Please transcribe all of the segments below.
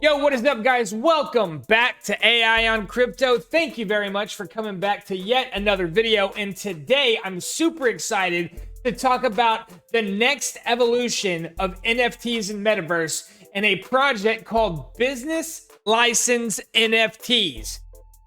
Yo, what is up, guys? Welcome back to AI on Crypto. Thank you very much for coming back to yet another video. And today, I'm super excited to talk about the next evolution of NFTs and Metaverse and a project called Business License NFTs.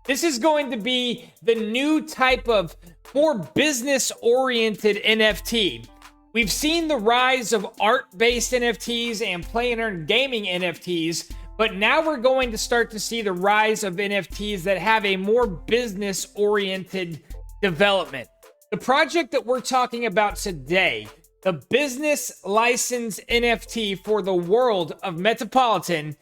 This is going to be the new type of more business-oriented NFT. We've seen the rise of art-based NFTs and play and earn gaming NFTs, but now we're going to start to see the rise of NFTs that have a more business-oriented development. The project that we're talking about today, the Business License NFT for the world of Metropolitan,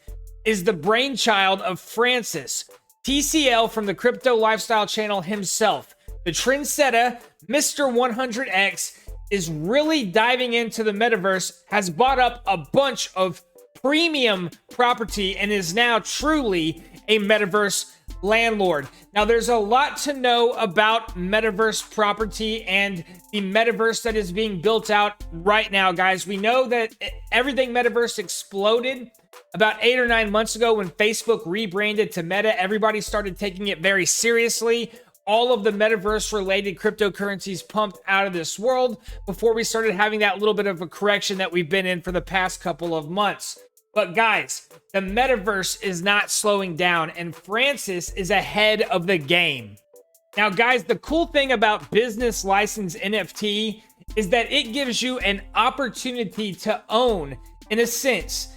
is the brainchild of Francis, TCL from the Crypto Lifestyle channel himself. The trendsetter, Mr. 100X, is really diving into the metaverse, has bought up a bunch of premium property, and is now truly a metaverse landlord. Now, there's a lot to know about metaverse property and the metaverse that is being built out right now, guys. We know that everything metaverse exploded about 8 or 9 months ago when Facebook rebranded to Meta. Everybody started taking it very seriously. All of the metaverse-related cryptocurrencies pumped out of this world before we started having that little bit of a correction that we've been in for the past couple of months. But guys, the metaverse is not slowing down, and Francis is ahead of the game. Now, guys, the cool thing about Business License NFT is that it gives you an opportunity to own, in a sense,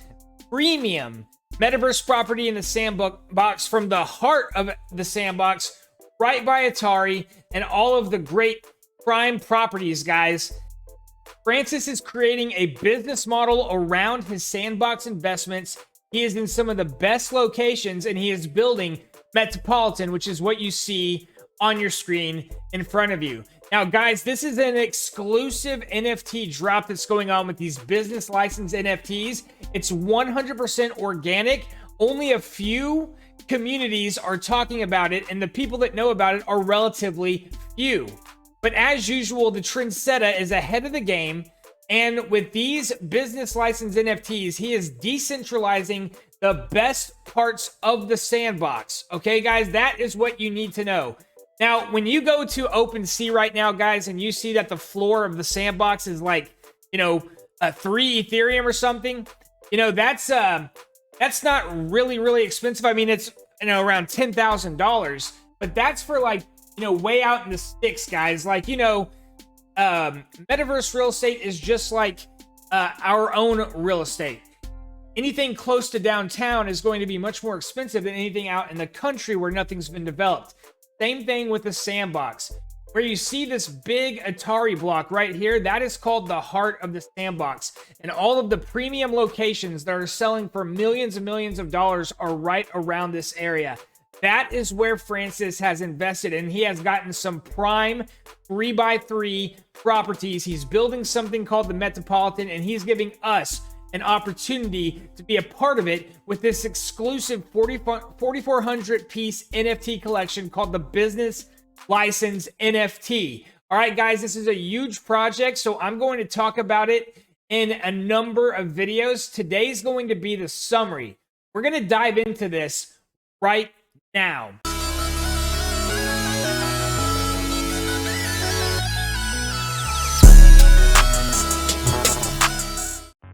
premium metaverse property in the Sandbox from the heart of the Sandbox, right by Atari and all of the great Prime properties, guys. Francis is creating a business model around his Sandbox investments. He is in some of the best locations, and he is building Metropolitan, which is what you see on your screen in front of you. Now, guys, this is an exclusive NFT drop that's going on with these Business License NFTs. It's 100% organic. Only a few communities are talking about it, and the people that know about it are relatively few. But as usual, the trendsetter is ahead of the game, and with these Business License NFTs, he is decentralizing the best parts of the Sandbox. Okay, guys, that is what you need to know. Now, when you go to OpenSea right now, guys, and you see that the floor of the Sandbox is like, 3 Ethereum or something, that's not really expensive. I mean, it's around $10,000, but that's for way out in the sticks, guys. Metaverse real estate is just like our own real estate. Anything close to downtown is going to be much more expensive than anything out in the country where nothing's been developed. Same thing with the Sandbox. Where you see this big Atari block right here, that is called the heart of the Sandbox. And all of the premium locations that are selling for millions and millions of dollars are right around this area. That is where Francis has invested, and he has gotten some prime 3x3 properties. He's building something called the Metropolitan, and he's giving us an opportunity to be a part of it with this exclusive 4,400 piece NFT collection called the Business License NFT. All right, guys, this is a huge project, so I'm going to talk about it in a number of videos. Today's going to be the summary. We're going to dive into this right now.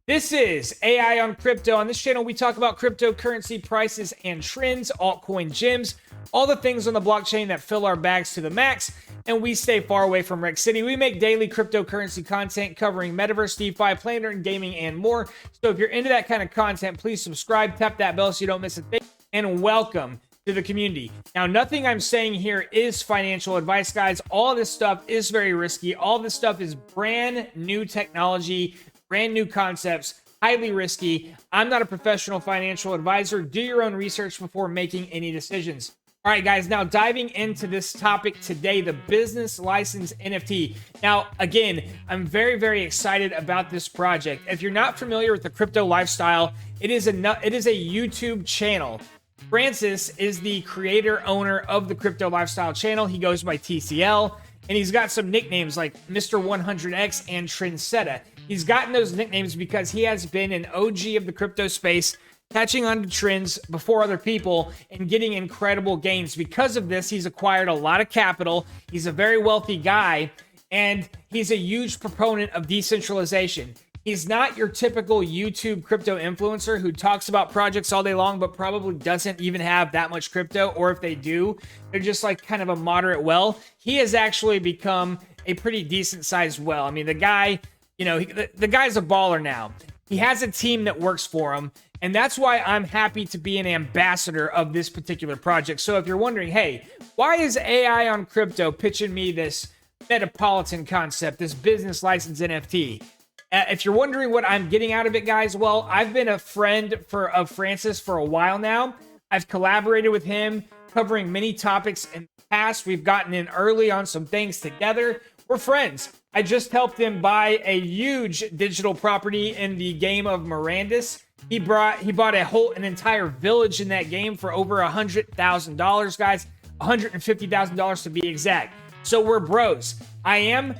This is AI on Crypto. On this channel, we talk about cryptocurrency prices and trends, altcoin gems, all the things on the blockchain that fill our bags to the max, and we stay far away from Wreck City. We make daily cryptocurrency content covering Metaverse, DeFi, play and earn gaming, and more. So if you're into that kind of content, please subscribe, tap that bell so you don't miss a thing, and welcome to the community. Now, nothing I'm saying here is financial advice, guys. All this stuff is very risky. All this stuff is brand new technology, brand new concepts, highly risky. I'm not a professional financial advisor. Do your own research before making any decisions. All right, guys, now diving into this topic today, the Business License NFT. Now, again, I'm very excited about this project. If you're not familiar with the Crypto Lifestyle, it is a YouTube channel. Francis is the creator owner of the Crypto Lifestyle channel. He goes by TCL, and he's got some nicknames like Mr. 100X and Trendsetter. He's gotten those nicknames because he has been an OG of the crypto space catching on to trends before other people and getting incredible gains. Because of this, he's acquired a lot of capital. He's a very wealthy guy, and he's a huge proponent of decentralization. He's not your typical YouTube crypto influencer who talks about projects all day long, but probably doesn't even have that much crypto, or if they do, they're just like kind of a moderate well. He has actually become a pretty decent sized well. I mean, the guy, the guy's a baller now. He has a team that works for him, and that's why I'm happy to be an ambassador of this particular project. So if you're wondering, hey, why is AI on crypto pitching me this Metropolitan concept, this business license NFT? If you're wondering what I'm getting out of it, guys, well, I've been a friend of Francis for a while now. I've collaborated with him, covering many topics in the past. We've gotten in early on some things together. We're friends. I just helped him buy a huge digital property in the game of Mirandus. He bought an entire village in that game for over $100,000, guys. $150,000 to be exact. So we're bros. I am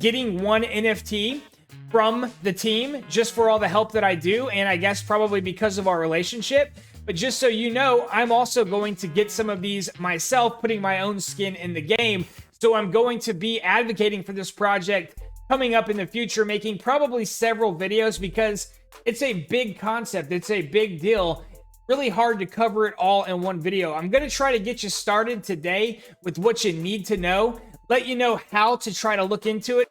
getting one NFT from the team just for all the help that I do, and I guess probably because of our relationship. But just so you know, I'm also going to get some of these myself, putting my own skin in the game. So I'm going to be advocating for this project coming up in the future, making probably several videos because it's a big concept. It's a big deal. Really hard to cover it all in one video. I'm going to try to get you started today with what you need to know, let you know how to try to look into it.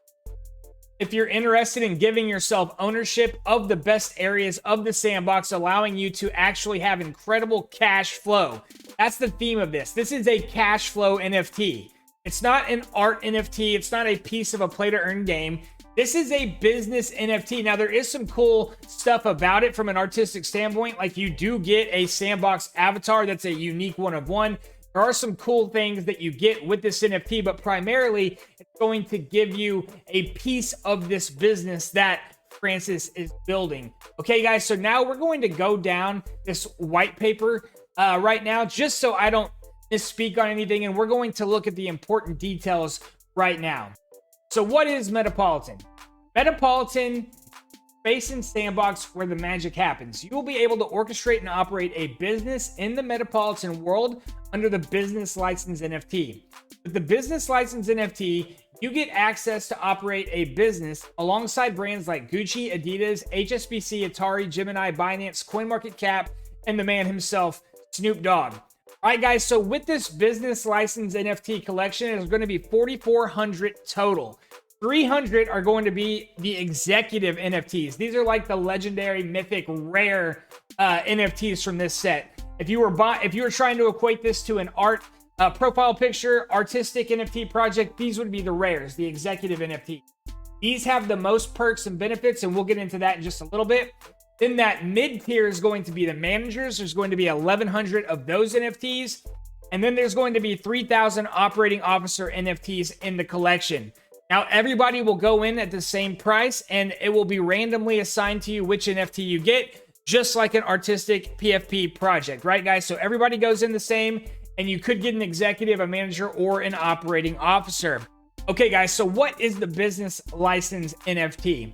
If you're interested in giving yourself ownership of the best areas of the sandbox, allowing you to actually have incredible cash flow. That's the theme of this. This is a cash flow NFT. It's not an art NFT. It's not a piece of a play to earn game. This is a business NFT. Now, there is some cool stuff about it from an artistic standpoint. Like, you do get a sandbox avatar that's a unique one of one. There are some cool things that you get with this NFT, but primarily it's going to give you a piece of this business that Francis is building. Okay, guys, so now we're going to go down this white paper right now, just so I don't misspeak on anything, and we're going to look at the important details right now. So what is Metropolitan? Metropolitan space and sandbox where the magic happens. You will be able to orchestrate and operate a business in the Metropolitan world under the business license NFT. With the business license NFT, you get access to operate a business alongside brands like Gucci, Adidas, HSBC, Atari, Gemini, Binance, CoinMarketCap, and the man himself, Snoop Dogg. All right, guys, so with this business license NFT collection, there's going to be 4,400 total. 300 are going to be the executive NFTs. These are like the legendary, mythic, rare NFTs from this set. If you were trying to equate this to an art profile picture, artistic NFT project, these would be the rares, the executive NFT. These have the most perks and benefits, and we'll get into that in just a little bit. Then that mid tier is going to be the managers. There's going to be 1,100 of those NFTs. And then there's going to be 3,000 operating officer NFTs in the collection. Now, everybody will go in at the same price, and it will be randomly assigned to you which NFT you get, just like an artistic PFP project, right, guys? So everybody goes in the same, and you could get an executive, a manager, or an operating officer. Okay, guys, so what is the business license NFT?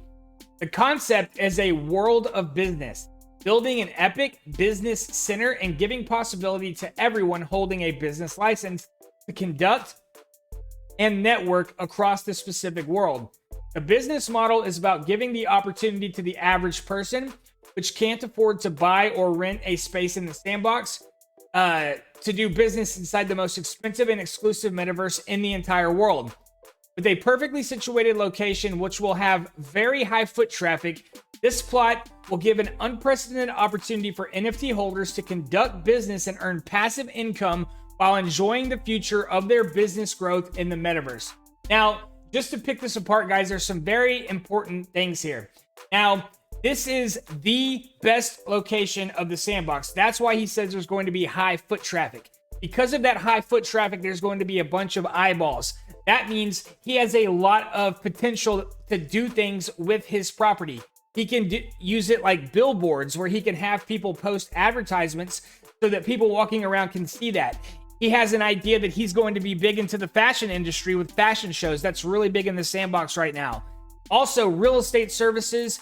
The concept is a world of business, building an epic business center and giving possibility to everyone holding a business license to conduct and network across the specific world. The business model is about giving the opportunity to the average person, which can't afford to buy or rent a space in the sandbox, to do business inside the most expensive and exclusive metaverse in the entire world. With a perfectly situated location, which will have very high foot traffic, this plot will give an unprecedented opportunity for NFT holders to conduct business and earn passive income while enjoying the future of their business growth in the metaverse. Now, just to pick this apart, guys, there's some very important things here. Now, this is the best location of the sandbox. That's why he says there's going to be high foot traffic. Because of that high foot traffic, there's going to be a bunch of eyeballs. That means he has a lot of potential to do things with his property. He can use it like billboards where he can have people post advertisements so that people walking around can see that. He has an idea that he's going to be big into the fashion industry with fashion shows. That's really big in the sandbox right now. Also, real estate services.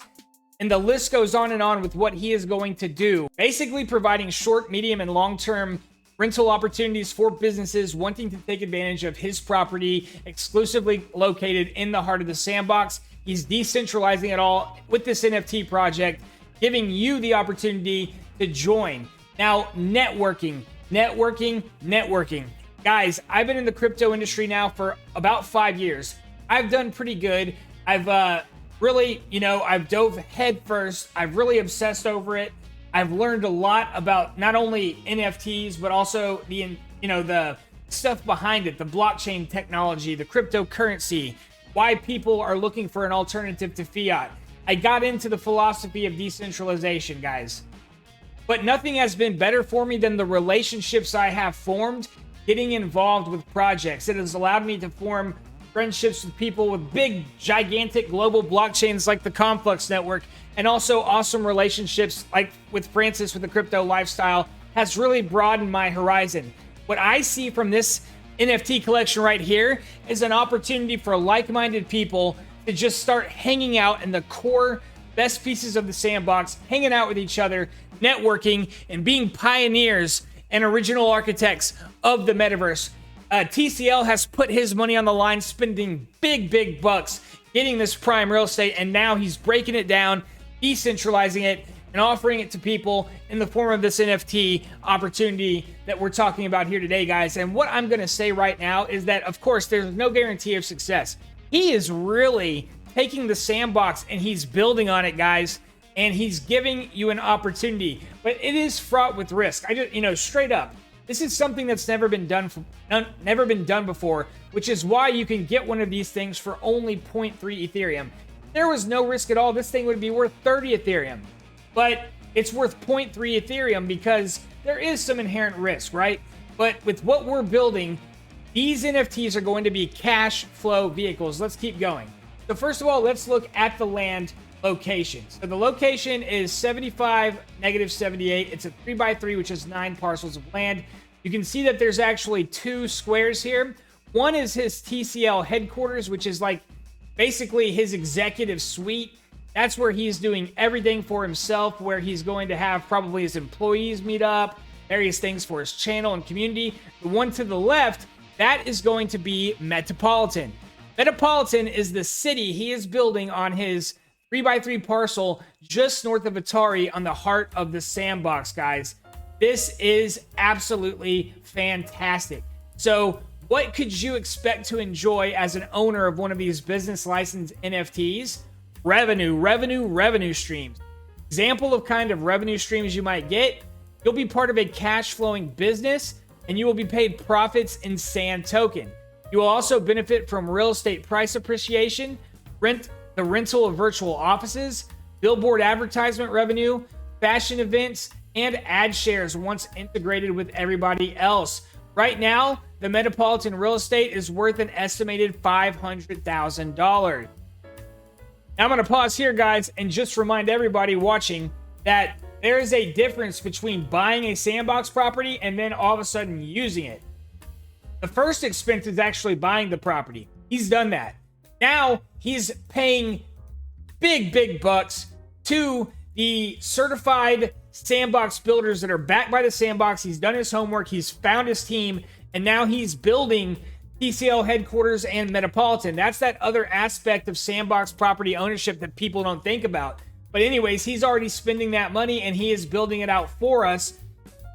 And the list goes on and on with what he is going to do. Basically providing short, medium, and long-term rental opportunities for businesses wanting to take advantage of his property exclusively located in the heart of the sandbox. He's decentralizing it all with this NFT project, giving you the opportunity to join. Now, networking. Guys, I've been in the crypto industry now for about 5 years. I've done pretty good. I've really, I've dove head first. I've really obsessed over it. I've learned a lot about not only NFTs, but also the stuff behind it, the blockchain technology, the cryptocurrency, why people are looking for an alternative to fiat. I got into the philosophy of decentralization, guys. But nothing has been better for me than the relationships I have formed getting involved with projects. It has allowed me to form friendships with people with big, gigantic global blockchains like the Complex Network, and also awesome relationships like with Francis with the crypto lifestyle has really broadened my horizon. What I see from this NFT collection right here is an opportunity for like-minded people to just start hanging out in the core best pieces of the sandbox, hanging out with each other, networking, and being pioneers and original architects of the metaverse. TCL has put his money on the line, spending big bucks getting this Prime Real Estate, and now he's breaking it down, decentralizing it, and offering it to people in the form of this NFT opportunity that we're talking about here today, guys. And what I'm going to say right now is that, of course, there's no guarantee of success. He is really taking the sandbox and he's building on it, guys, and he's giving you an opportunity. But it is fraught with risk. I just, straight up, this is something that's never been done before, which is why you can get one of these things for only 0.3 Ethereum. If there was no risk at all, this thing would be worth 30 Ethereum. But it's worth 0.3 Ethereum because there is some inherent risk, right? But with what we're building, these NFTs are going to be cash flow vehicles. Let's keep going. So first of all, let's look at the land location. So the location is 75, -78. It's a 3x3, which is 9 parcels of land. You can see that there's actually 2 squares here. One is his TCL headquarters, which is like basically his executive suite. That's where he's doing everything for himself, where he's going to have probably his employees meet up, various things for his channel and community. The one to the left, that is going to be Metropolitan. Metropolitan is the city he is building on his 3x3 parcel just north of Atari on the heart of the sandbox, guys. This is absolutely fantastic. So what could you expect to enjoy as an owner of one of these business license NFTs? Revenue streams. Example of kind of revenue streams you might get: you'll be part of a cash flowing business and you will be paid profits in sand token. You will also benefit from real estate price appreciation, the rental of virtual offices, billboard advertisement revenue, fashion events, and ad shares once integrated with everybody else. Right now, the Metropolitan Real Estate is worth an estimated $500,000. Now I'm going to pause here, guys, and just remind everybody watching that there is a difference between buying a sandbox property and then all of a sudden using it. The first expense is actually buying the property. He's done that. Now he's paying big bucks to the certified sandbox builders that are backed by the sandbox. He's done his homework. He's found his team, and now he's building TCL headquarters and Metropolitan. That's that other aspect of sandbox property ownership that people don't think about. But anyways, he's already spending that money and he is building it out for us.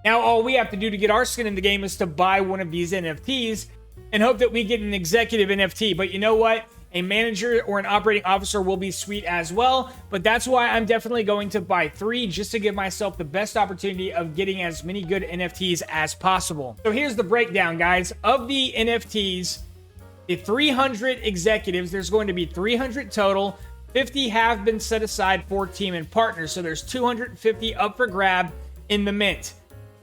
Now all we have to do to get our skin in the game is to buy one of these NFTs and hope that we get an executive NFT. But you know what? A manager or an operating officer will be sweet as well. But that's why I'm definitely going to buy 3 just to give myself the best opportunity of getting as many good NFTs as possible. So here's the breakdown, guys. Of the NFTs, the 300 executives, there's going to be 300 total. 50 have been set aside for team and partners. So there's 250 up for grab in the mint.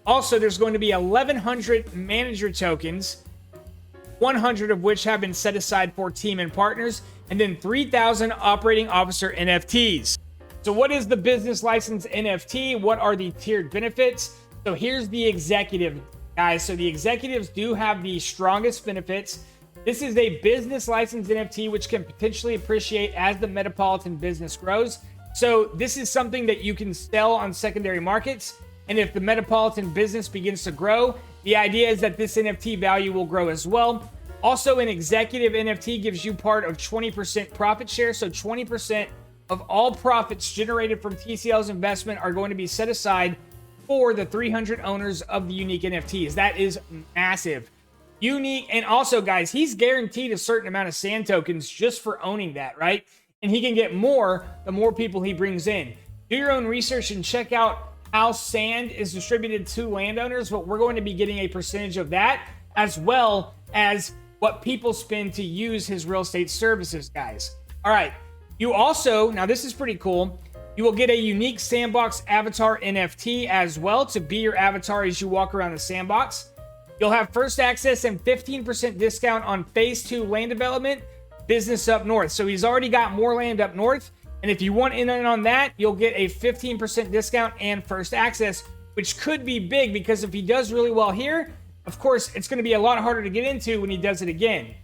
Also, there's going to be 1,100 manager tokens, 100 of which have been set aside for team and partners, and then 3,000 operating officer NFTs. So what is the business license NFT? What are the tiered benefits? So here's the executive, guys. So the executives do have the strongest benefits. This is a business license NFT, which can potentially appreciate as the Metropolitan business grows. So this is something that you can sell on secondary markets. And if the Metropolitan business begins to grow, the idea is that this NFT value will grow as well. Also, an executive NFT gives you part of 20% profit share. So 20% of all profits generated from TCL's investment are going to be set aside for the 300 owners of the unique NFTs. That is massive. Unique. And also, guys, he's guaranteed a certain amount of sand tokens just for owning that, right? And he can get more the more people he brings in. Do your own research and check out how sand is distributed to landowners, but we're going to be getting a percentage of that, as well as what people spend to use his real estate services, guys. All right. You also, now this is pretty cool, you will get a unique Sandbox avatar NFT as well to be your avatar as you walk around the sandbox. You'll have first access and 15% discount on phase 2 land development, business up north. So he's already got more land up north. And if you want in on that, you'll get a 15% discount and first access, which could be big because if he does really well here, of course, it's going to be a lot harder to get into when he does it again.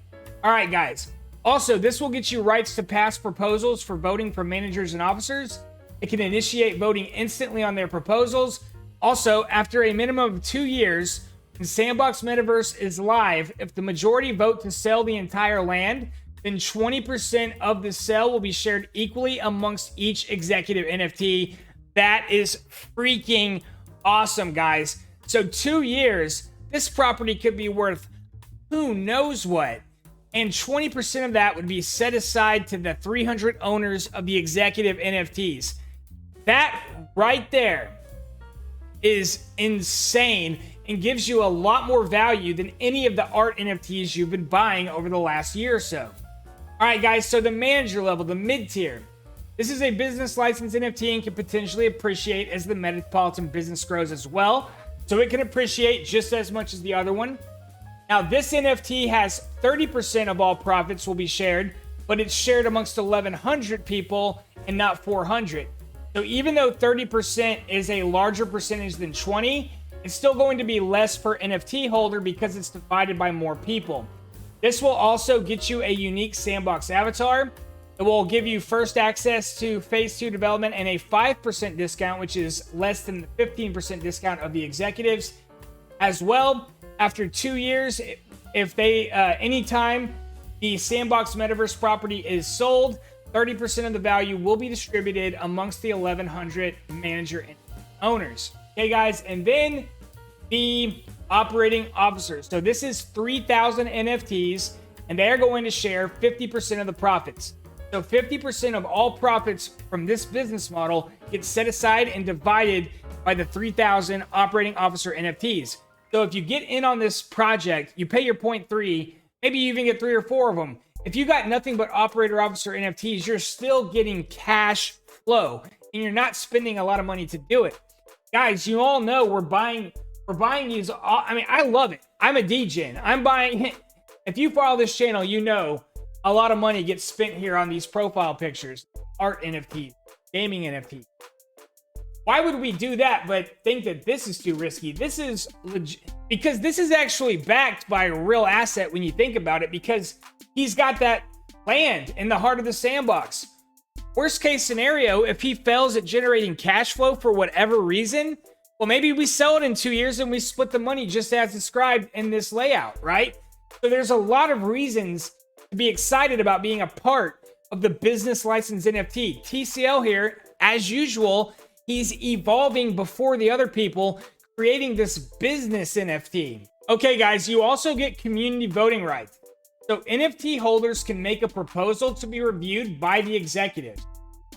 All right, guys. Also, this will get you rights to pass proposals for voting for managers and officers. It can initiate voting instantly on their proposals. Also, after a minimum of 2 years, when Sandbox Metaverse is live, if the majority vote to sell the entire land, then 20% of the sale will be shared equally amongst each executive NFT. That is freaking awesome, guys. So 2 years, this property could be worth who knows what. And 20% of that would be set aside to the 300 owners of the executive NFTs. That right there is insane and gives you a lot more value than any of the art NFTs you've been buying over the last year or so. All right, guys, so the manager level, the mid-tier. This is a business license NFT and can potentially appreciate as the Metropolitan business grows as well. So it can appreciate just as much as the other one. Now, this NFT has 30% of all profits will be shared, but it's shared amongst 1,100 people and not 400. So even though 30% is a larger percentage than 20, it's still going to be less per NFT holder because it's divided by more people. This will also get you a unique Sandbox avatar. It will give you first access to phase 2 development and a 5% discount, which is less than the 15% discount of the executives. As well, after 2 years, if they anytime the Sandbox Metaverse property is sold, 30% of the value will be distributed amongst the 1,100 manager and owners. Okay, guys, and then the operating officers. So this is 3,000 NFTs, and they are going to share 50% of the profits. So 50% of all profits from this business model get set aside and divided by the 3,000 operating officer NFTs. So if you get in on this project, you pay your 0.3, maybe you even get 3 or 4 of them. If you got nothing but operator officer NFTs, you're still getting cash flow and you're not spending a lot of money to do it. Guys, you all know we're buying these. I mean, I love it. I'm a DJ. I'm buying. If you follow this channel, you know a lot of money gets spent here on these profile pictures, art NFTs, gaming NFTs. Why would we do that but think that this is too risky? This is legit, because this is actually backed by a real asset when you think about it, because he's got that land in the heart of the sandbox. Worst case scenario, if he fails at generating cash flow for whatever reason, well, maybe we sell it in 2 years and we split the money just as described in this layout, right? So there's a lot of reasons to be excited about being a part of the business license NFT. TCL here, as usual, he's evolving before the other people, creating this business NFT. Okay, guys, you also get community voting rights. So NFT holders can make a proposal to be reviewed by the executives.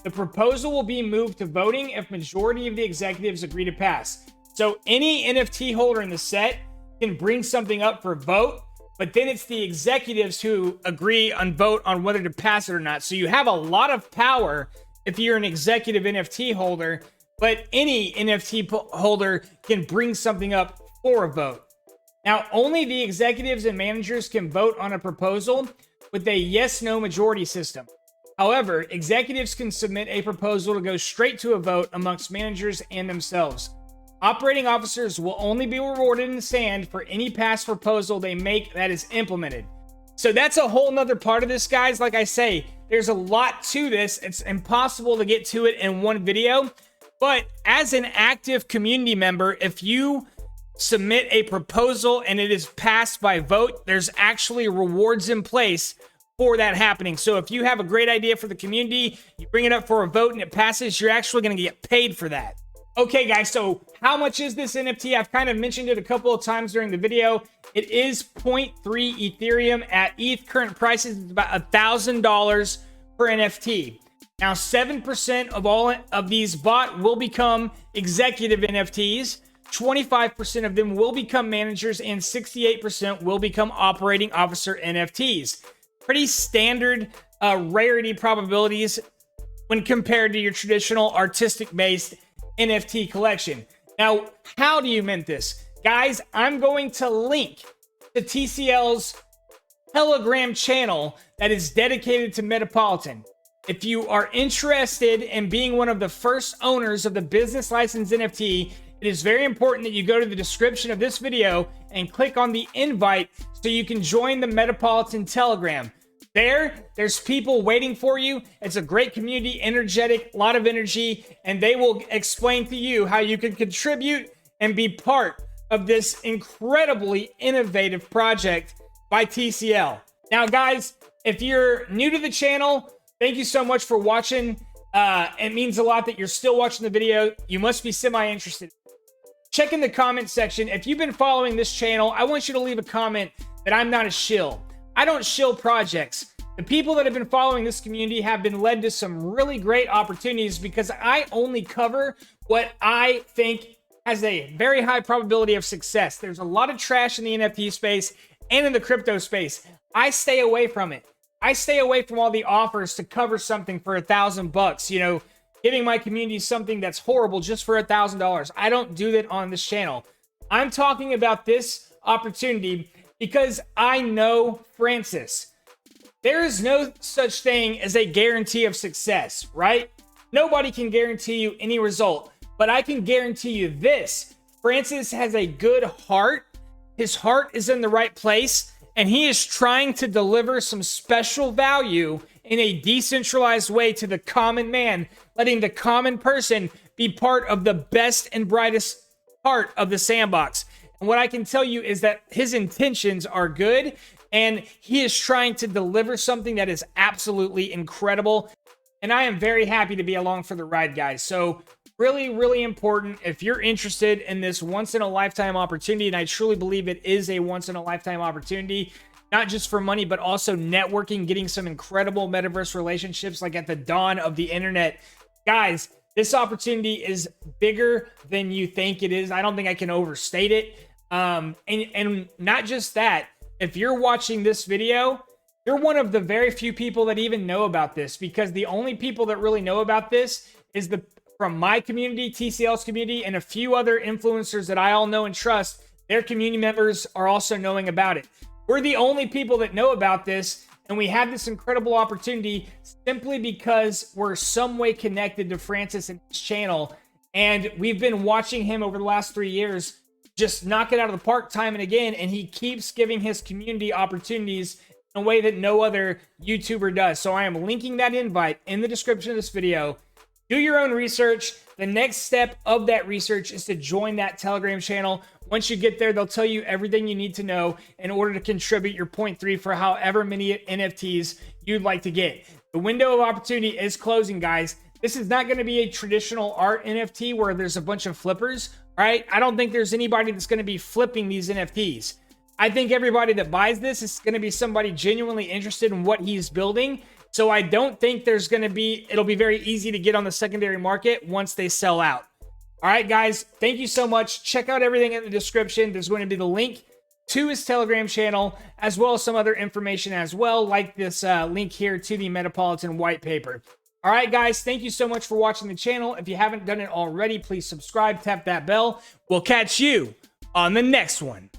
The proposal will be moved to voting if majority of the executives agree to pass. So any NFT holder in the set can bring something up for vote, but then it's the executives who agree on vote on whether to pass it or not. So you have a lot of power if you're an executive NFT holder, but any NFT holder can bring something up for a vote. Now, only the executives and managers can vote on a proposal with a yes-no majority system. However, executives can submit a proposal to go straight to a vote amongst managers and themselves. Operating officers will only be rewarded in sand for any past proposal they make that is implemented. So that's a whole nother part of this, guys. Like I say, There's a lot to this. It's impossible to get to it in one video. But as an active community member, if you submit a proposal and it is passed by vote, there's actually rewards in place for that happening. So if you have a great idea for the community, you bring it up for a vote and it passes, you're actually going to get paid for that. Okay, guys, so how much is this NFT? I've kind of mentioned it a couple of times during the video. It is 0.3 Ethereum at ETH current prices. It's about $1,000 per NFT. Now, 7% of all of these bought will become executive NFTs. 25% of them will become managers, and 68% will become operating officer NFTs. Pretty standard rarity probabilities when compared to your traditional artistic-based NFT collection. Now, how do you mint this? Guys, I'm going to link to TCL's Telegram channel that is dedicated to Metropolitan. If you are interested in being one of the first owners of the business license NFT, it is very important that you go to the description of this video and click on the invite so you can join the Metropolitan Telegram. There's people waiting for you. It's a great community, energetic, a lot of energy, and they will explain to you how you can contribute and be part of this incredibly innovative project by TCL. Now, guys, if you're new to the channel, thank you so much for watching. It means a lot that you're still watching the video. You must be semi-interested. Check in the comment section. If you've been following this channel, I want you to leave a comment that I'm not a shill. I don't shill projects. The people that have been following this community have been led to some really great opportunities because I only cover what I think has a very high probability of success. There's a lot of trash in the NFT space and in the crypto space. I stay away from it. I stay away from all the offers to cover something for $1,000, you know, giving my community something that's horrible just for $1,000. I don't do that on this channel. I'm talking about this opportunity because I know Francis. There is no such thing as a guarantee of success, right? Nobody can guarantee you any result, but I can guarantee you this. Francis has a good heart. His heart is in the right place, and he is trying to deliver some special value in a decentralized way to the common man, letting the common person be part of the best and brightest part of the sandbox. And what I can tell you is that his intentions are good, and he is trying to deliver something that is absolutely incredible. And I am very happy to be along for the ride, guys. So really, really important. If you're interested in this once-in-a-lifetime opportunity, and I truly believe it is a once-in-a-lifetime opportunity, not just for money, but also networking, getting some incredible metaverse relationships like at the dawn of the internet. Guys, this opportunity is bigger than you think it is. I don't think I can overstate it. And not just that, if you're watching this video, you're one of the very few people that even know about this, because the only people that really know about this is from my community, TCL's community, and a few other influencers that I all know and trust. Their community members are also knowing about it. We're the only people that know about this, and we have this incredible opportunity simply because we're some way connected to Francis and his channel, and we've been watching him over the last 3 years just knock it out of the park time and again, and he keeps giving his community opportunities in a way that no other YouTuber does. So I am linking that invite in the description of this video. Do your own research. The next step of that research is to join that Telegram channel. Once you get there, they'll tell you everything you need to know in order to contribute your 0.3 for however many NFTs you'd like to get. The window of opportunity is closing, guys. This is not going to be a traditional art NFT where there's a bunch of flippers, right? I don't think there's anybody that's going to be flipping these NFTs. I think everybody that buys this is going to be somebody genuinely interested in what he's building. So I don't think it'll be very easy to get on the secondary market once they sell out. All right, guys, thank you so much. Check out everything in the description. There's going to be the link to his Telegram channel, as well as some other information as well, like this link here to the Metropolitan white paper. All right, guys, thank you so much for watching the channel. If you haven't done it already, please subscribe, tap that bell. We'll catch you on the next one.